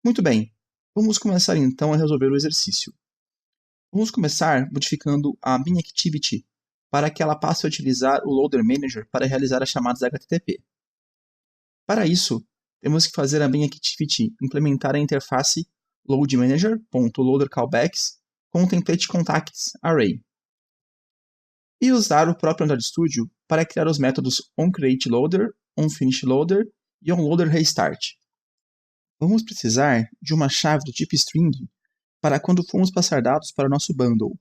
Muito bem, vamos começar então a resolver o exercício. Vamos começar modificando a MinActivity para que ela passe a utilizar o Loader Manager para realizar as chamadas HTTP. Para isso, temos que fazer a MinActivity implementar a interface loadmanager.loaderCallbacks com o template contacts array e usar o próprio Android Studio para criar os métodos onCreateLoader, onFinishLoader e onLoaderRestart. Vamos precisar de uma chave do tipo string para quando formos passar dados para o nosso bundle,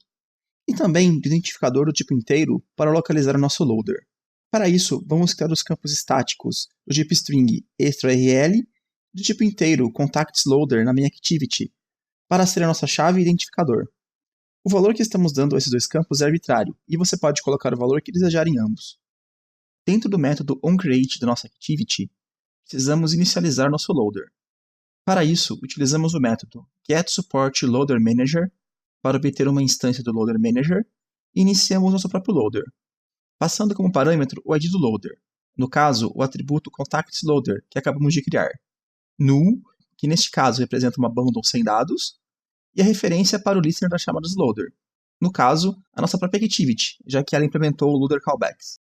e também de identificador do tipo inteiro para localizar o nosso loader. Para isso, vamos criar os campos estáticos do tipo string extra-rl e do tipo inteiro contactsLoader na MinActivity para ser a nossa chave e identificador. O valor que estamos dando a esses dois campos é arbitrário, e você pode colocar o valor que desejar em ambos. Dentro do método onCreate da nossa activity, precisamos inicializar nosso loader. Para isso, utilizamos o método getSupportLoaderManager para obter uma instância do Loader Manager e iniciamos nosso próprio loader, passando como parâmetro o ID do loader, no caso, o atributo contactsLoader que acabamos de criar, null, que neste caso representa uma bundle sem dados, e a referência para o listener das chamadas loader, no caso, a nossa própria activity, já que ela implementou o loader callbacks.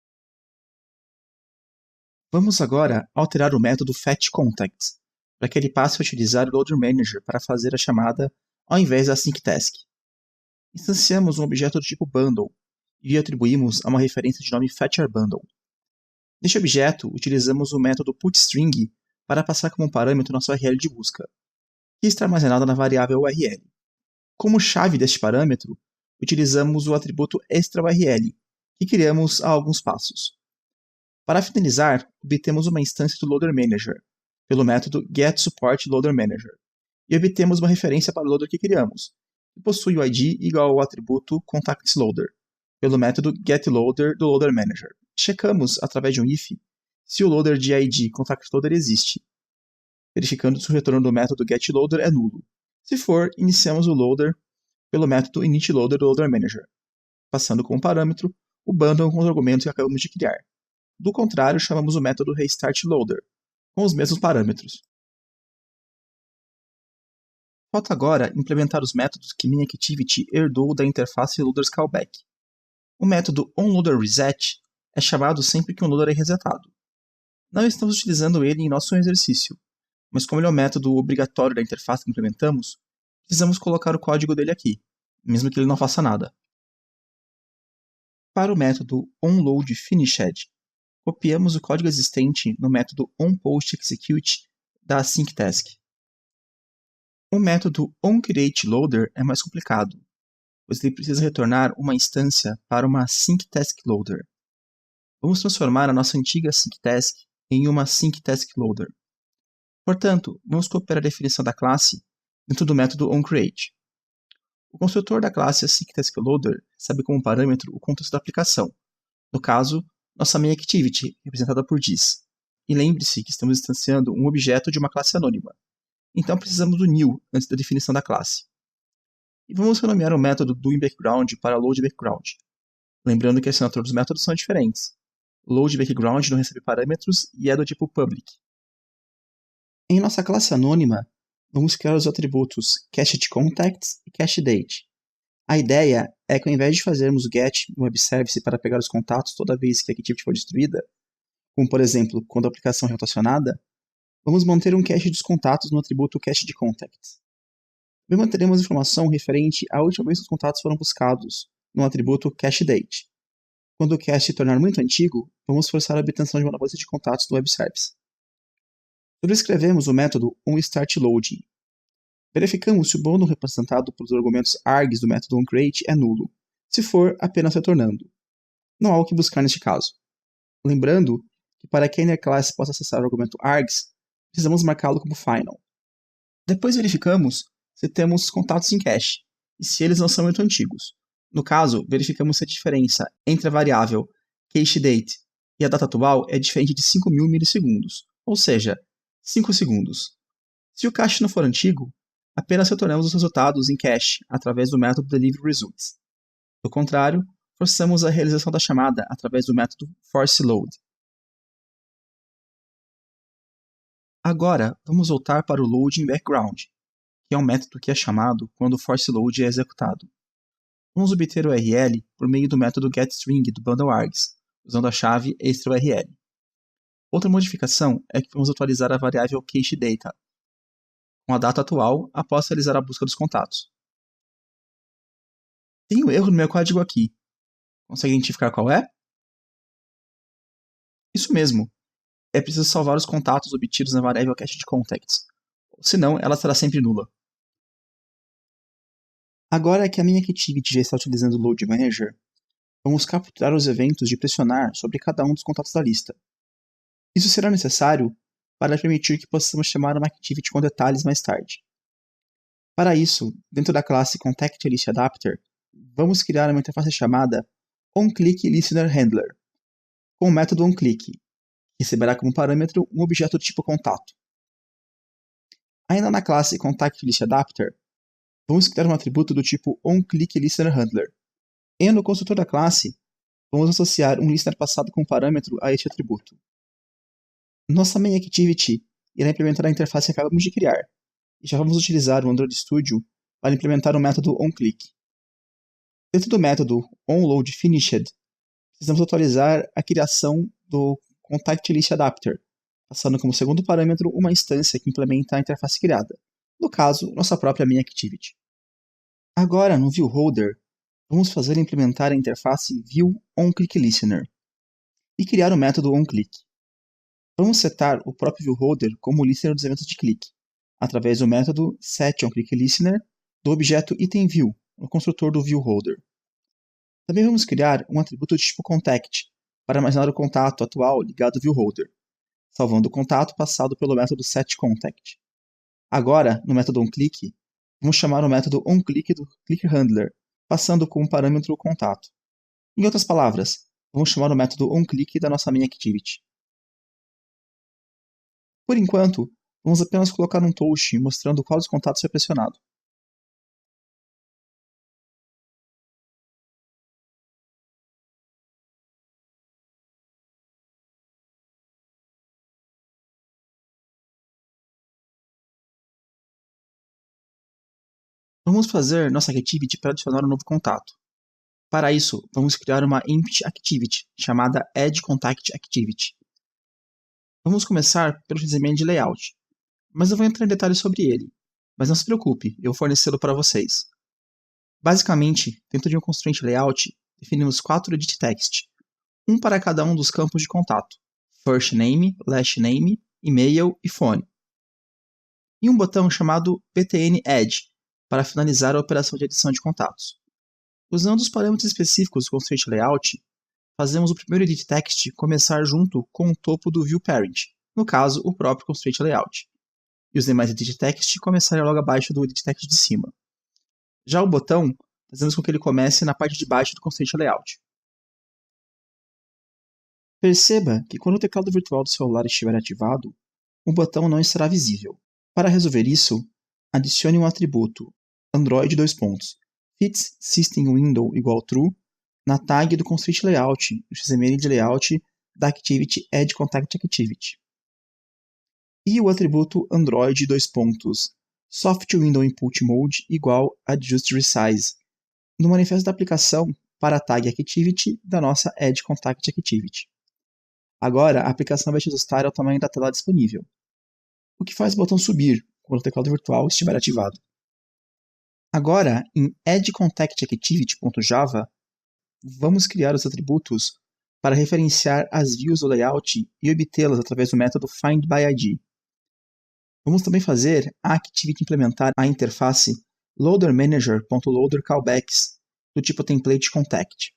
Vamos agora alterar o método fetchContacts, para que ele passe a utilizar o Loader Manager para fazer a chamada ao invés da syncTask. Instanciamos um objeto do tipo bundle e atribuímos a uma referência de nome fetcherBundle. Neste objeto, utilizamos o método putString para passar como parâmetro nossa URL de busca, que está armazenada na variável URL. Como chave deste parâmetro, utilizamos o atributo extraURL, que criamos há alguns passos. Para finalizar, obtemos uma instância do Loader Manager, pelo método getSupportLoaderManager, e obtemos uma referência para o loader que criamos, que possui o ID igual ao atributo contactsLoader, pelo método getLoader do Loader Manager. Checamos, através de um if, se o loader de ID contactLoader existe, verificando se o retorno do método getLoader é nulo. Se for, iniciamos o loader pelo método initLoader do Loader Manager, passando como parâmetro o bundle com os argumentos que acabamos de criar. Do contrário, chamamos o método restartLoader, com os mesmos parâmetros. Falta agora implementar os métodos que MinActivity herdou da interface LoadersCallback. O método onLoaderReset é chamado sempre que um loader é resetado. Não estamos utilizando ele em nosso exercício, mas como ele é um método obrigatório da interface que implementamos, precisamos colocar o código dele aqui, mesmo que ele não faça nada. Para o método onLoadFinished, copiamos o código existente no método onPostExecute da syncTask. O método onCreateLoader é mais complicado, pois ele precisa retornar uma instância para uma syncTaskLoader. Vamos transformar a nossa antiga syncTask em uma syncTaskLoader. Portanto, vamos copiar a definição da classe dentro do método onCreate. O construtor da classe syncTaskLoader recebe como parâmetro o contexto da aplicação, no caso, nossa MinActivity, representada por this. E lembre-se que estamos instanciando um objeto de uma classe anônima. Então precisamos do new antes da definição da classe. E vamos renomear o método doInBackground para loadBackground. Lembrando que a assinatura dos métodos são diferentes. LoadBackground não recebe parâmetros e é do tipo public. Em nossa classe anônima, vamos criar os atributos cached_contacts e cached_date. A ideia é que ao invés de fazermos get no web service para pegar os contatos toda vez que a activity for destruída, como por exemplo quando a aplicação é rotacionada, vamos manter um cache dos contatos no atributo cached_contacts. Também manteremos informação referente à última vez que os contatos foram buscados, no atributo cached_date. Quando o cache se tornar muito antigo, vamos forçar a obtenção de uma nova lista de contatos do web service. Sobrescrevemos o método onStartLoading. Verificamos se o bundle representado pelos argumentos args do método onCreate é nulo. Se for, apenas retornando. Não há o que buscar neste caso. Lembrando que para que a inner class possa acessar o argumento args, precisamos marcá-lo como final. Depois verificamos se temos contatos em cache, e se eles não são muito antigos. No caso, verificamos se a diferença entre a variável cached_date e a data atual é diferente de 5.000 milissegundos, ou seja, 5 segundos. Se o cache não for antigo, apenas retornamos os resultados em cache através do método deliveryResults. Do contrário, forçamos a realização da chamada através do método forceLoad. Agora, vamos voltar para o load em background, que é um método que é chamado quando o force load é executado. Vamos obter o URL por meio do método getString do bundleArgs, usando a chave extraURL. Outra modificação é que vamos atualizar a variável cacheData, com a data atual após realizar a busca dos contatos. Tem um erro no meu código aqui. Consegue identificar qual é? Isso mesmo. É preciso salvar os contatos obtidos na variável cacheDeContacts, senão ela será sempre nula. Agora que a minha Activity já está utilizando o Load Manager, vamos capturar os eventos de pressionar sobre cada um dos contatos da lista. Isso será necessário para permitir que possamos chamar uma Activity com detalhes mais tarde. Para isso, dentro da classe ContactListAdapter, vamos criar uma interface chamada OnClickListenerHandler, com o método onClick, que receberá como parâmetro um objeto do tipo contato. Ainda na classe ContactListAdapter, vamos criar um atributo do tipo OnClickListenerHandler. E no construtor da classe, vamos associar um listener passado com parâmetro a este atributo. Nossa main activity irá implementar a interface que acabamos de criar, e já vamos utilizar o Android Studio para implementar o método onClick. Dentro do método onLoadFinished, precisamos atualizar a criação do ContactListAdapter, passando como segundo parâmetro uma instância que implementa a interface criada, no caso, nossa própria main activity. Agora, no viewHolder, vamos fazer implementar a interface viewOnClickListener e criar o método onClick. Vamos setar o próprio viewHolder como listener dos eventos de clique, através do método setOnClickListener do objeto itemView, no construtor do viewHolder. Também vamos criar um atributo do tipo contact para armazenar o contato atual ligado ao viewHolder, salvando o contato passado pelo método setContact. Agora, no método onClick, vamos chamar o método onClick do ClickHandler, passando como parâmetro o contato. Em outras palavras, vamos chamar o método onClick da nossa main activity. Por enquanto, vamos apenas colocar um toast mostrando qual dos contatos foi pressionado. Vamos fazer nossa activity para adicionar um novo contato. Para isso, vamos criar uma empty activity, chamada addContactActivity. Vamos começar pelo desenho de layout, mas eu vou entrar em detalhes sobre ele. Mas não se preocupe, eu vou fornecê-lo para vocês. Basicamente, dentro de um constraint layout, definimos 4 edit text, um para cada um dos campos de contato: first name, last name, e-mail e phone. E um botão chamado btn add, para finalizar a operação de adição de contatos. Usando os parâmetros específicos do constraint layout, fazemos o primeiro edit text começar junto com o topo do view parent, no caso, o próprio constraint layout, e os demais edit text começarem logo abaixo do edit text de cima. Já o botão, fazemos com que ele comece na parte de baixo do constraint layout. Perceba que quando o teclado virtual do celular estiver ativado, o botão não estará visível. Para resolver isso, adicione um atributo Android fits system window igual true na tag do constraint layout, no XML de layout da activity addContactActivity. E o atributo Android soft window input mode igual adjust resize no manifesto da aplicação para a tag activity da nossa addContactActivity. Agora, a aplicação vai se ajustar ao tamanho da tela disponível, o que faz o botão subir quando o teclado virtual estiver ativado. Agora, em addContactActivity.java, vamos criar os atributos para referenciar as views do layout e obtê-las através do método findById. Vamos também fazer a activity implementar a interface loaderManager.loaderCallbacks do tipo templateContact.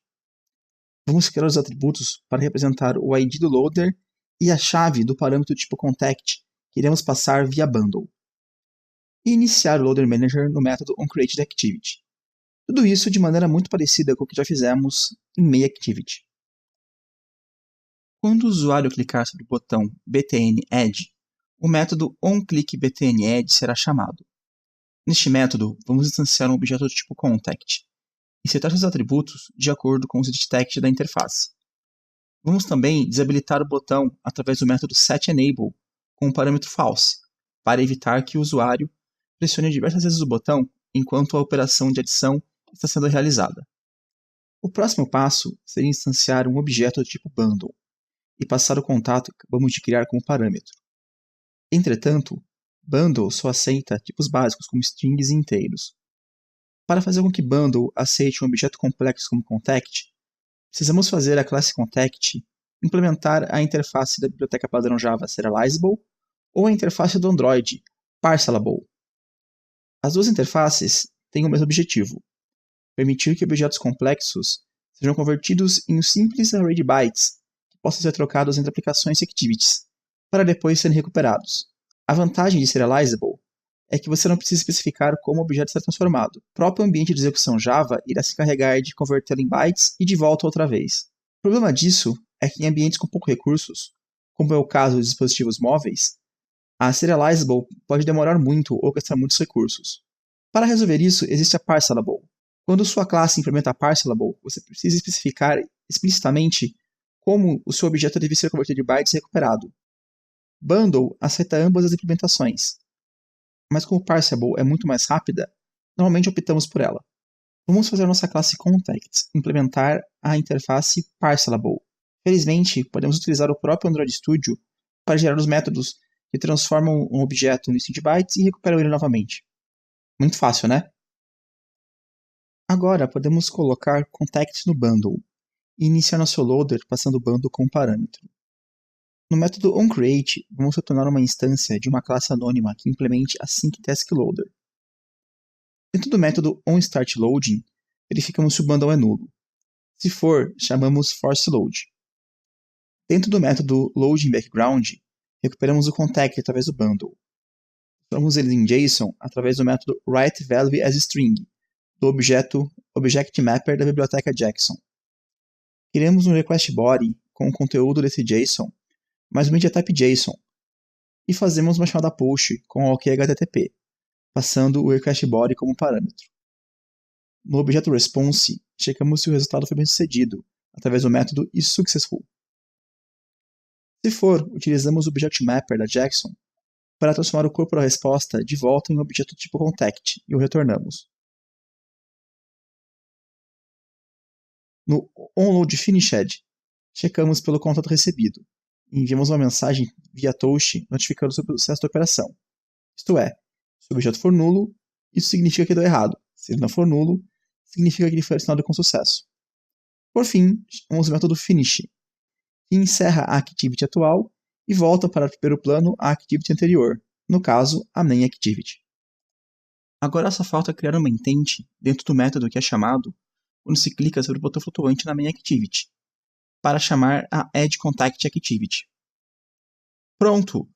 Vamos criar os atributos para representar o ID do loader e a chave do parâmetro tipo contact que iremos passar via bundle. E iniciar o Loader Manager no método onCreateActivity. Tudo isso de maneira muito parecida com o que já fizemos em MainActivity. Quando o usuário clicar sobre o botão btn add, o método onClickBtnAdd será chamado. Neste método, vamos instanciar um objeto do tipo contact e setar seus atributos de acordo com os edit text da interface. Vamos também desabilitar o botão através do método setEnable com o parâmetro false, para evitar que o usuário pressione diversas vezes o botão enquanto a operação de adição está sendo realizada. O próximo passo seria instanciar um objeto do tipo bundle e passar o contato que acabamos de criar como parâmetro. Entretanto, bundle só aceita tipos básicos como strings e inteiros. Para fazer com que bundle aceite um objeto complexo como contact, precisamos fazer a classe contact implementar a interface da biblioteca padrão Java Serializable ou a interface do Android Parcelable. As duas interfaces têm o mesmo objetivo: permitir que objetos complexos sejam convertidos em um simples array de bytes que possam ser trocados entre aplicações e activities, para depois serem recuperados. A vantagem de Serializable é que você não precisa especificar como o objeto será transformado. O próprio ambiente de execução Java irá se encarregar de convertê-lo em bytes e de volta outra vez. O problema disso é que em ambientes com poucos recursos, como é o caso dos dispositivos móveis, a Serializable pode demorar muito ou gastar muitos recursos. Para resolver isso, existe a Parcelable. Quando sua classe implementa a Parcelable, você precisa especificar explicitamente como o seu objeto deve ser convertido de bytes e recuperado. Bundle aceita ambas as implementações, mas como Parcelable é muito mais rápida, normalmente optamos por ela. Vamos fazer nossa classe Contact implementar a interface Parcelable. Felizmente, podemos utilizar o próprio Android Studio para gerar os métodos que transformam um objeto em string de bytes e recuperam ele novamente. Muito fácil, né? Agora podemos colocar Contact no bundle e iniciar nosso loader passando o bundle como parâmetro. No método onCreate, vamos retornar uma instância de uma classe anônima que implemente a SyncTaskLoader. Dentro do método onStartLoading, verificamos se o bundle é nulo. Se for, chamamos forceLoad. Dentro do método loadingBackground, recuperamos o contact através do bundle. Transformamos ele em JSON através do método writeValueAsString, do objeto ObjectMapper da biblioteca Jackson. Criamos um request body com o conteúdo desse JSON, mais um mediatype JSON, e fazemos uma chamada push com o OKHTTP, passando o request body como parâmetro. No objeto response, checamos se o resultado foi bem sucedido, através do método isSuccessful. Se for, utilizamos o ObjectMapper da Jackson para transformar o corpo da resposta de volta em um objeto tipo contact e o retornamos. No onLoadFinished, checamos pelo contato recebido e enviamos uma mensagem via toast notificando sobre o sucesso da operação. Isto é, se o objeto for nulo, isso significa que deu errado. Se ele não for nulo, significa que ele foi adicionado com sucesso. Por fim, chamamos o método finish, que encerra a activity atual e volta para o primeiro plano a activity anterior, no caso, a main activity. Agora só falta criar uma intent dentro do método que é chamado quando se clica sobre o botão flutuante na main activity, para chamar a addContactActivity. Pronto!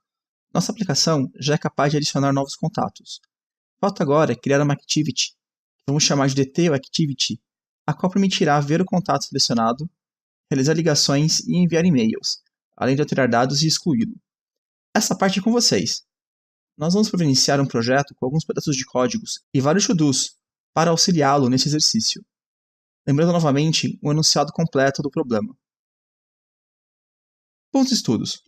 Nossa aplicação já é capaz de adicionar novos contatos. Falta agora criar uma activity, que vamos chamar de detailActivity, a qual permitirá ver o contato selecionado, realizar ligações e enviar e-mails, além de alterar dados e excluí-lo. Essa parte é com vocês. Nós vamos providenciar um projeto com alguns pedaços de códigos e vários to-dos para auxiliá-lo nesse exercício. Lembrando novamente o enunciado completo do problema. Bons estudos!